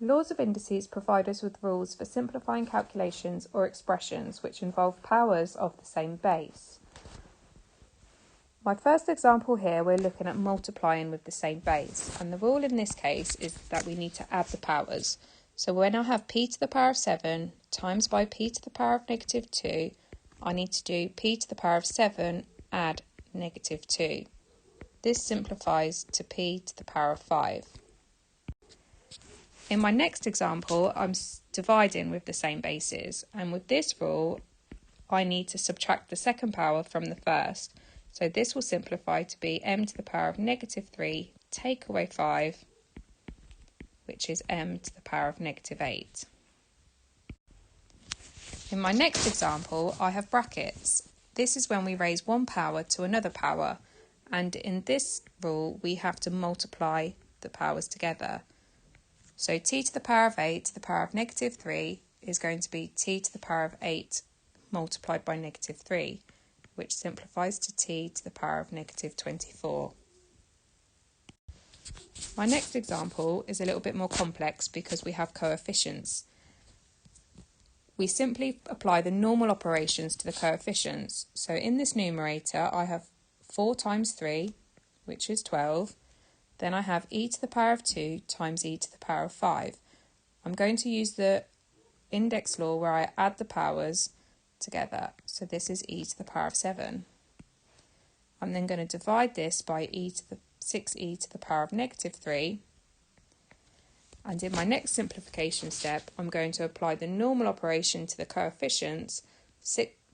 Laws of indices provide us with rules for simplifying calculations or expressions which involve powers of the same base. My first example here, we're looking at multiplying with the same base, and the rule in this case is that we need to add the powers. So when I have p to the power of 7 times by p to the power of negative 2, I need to do p to the power of 7 add negative 2. This simplifies to p to the power of 5. In my next example, I'm dividing with the same bases, and with this rule, I need to subtract the second power from the first. So this will simplify to be m to the power of negative 3 take away 5, which is m to the power of negative 8. In my next example, I have brackets. This is when we raise one power to another power, and in this rule, we have to multiply the powers together. So t to the power of 8 to the power of negative 3 is going to be t to the power of 8 multiplied by negative 3, which simplifies to t to the power of negative 24. My next example is a little bit more complex because we have coefficients. We simply apply the normal operations to the coefficients. So in this numerator, I have 4 times 3, which is 12. Then I have e to the power of 2 times e to the power of 5. I'm going to use the index law where I add the powers together. So this is e to the power of 7. I'm then going to divide this by 6e to the power of negative 3. And in my next simplification step, I'm going to apply the normal operation to the coefficients.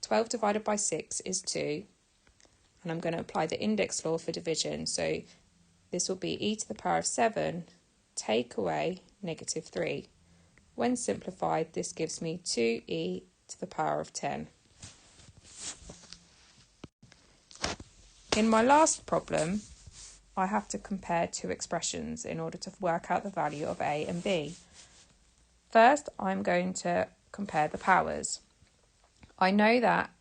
12 divided by 6 is 2. And I'm going to apply the index law for division. So this will be e to the power of 7 take away negative 3. When simplified, this gives me 2e to the power of 10. In my last problem, I have to compare two expressions in order to work out the value of a and b. First, I'm going to compare the powers. I know that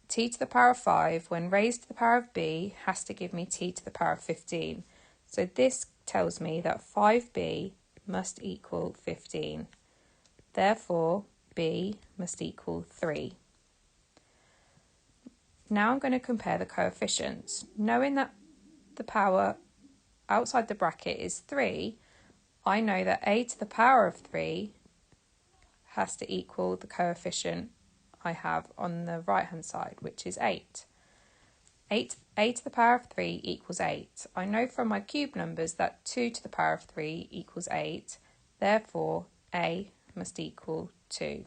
t to the power of 5, when raised to the power of b, has to give me t to the power of 15. So this tells me that 5b must equal 15. Therefore, b must equal 3. Now I'm going to compare the coefficients. Knowing that the power outside the bracket is 3, I know that a to the power of 3 has to equal the coefficient I have on the right hand side, which is 8. A to the power of 3 equals 8. I know from my cube numbers that 2 to the power of 3 equals 8. Therefore, a must equal 2.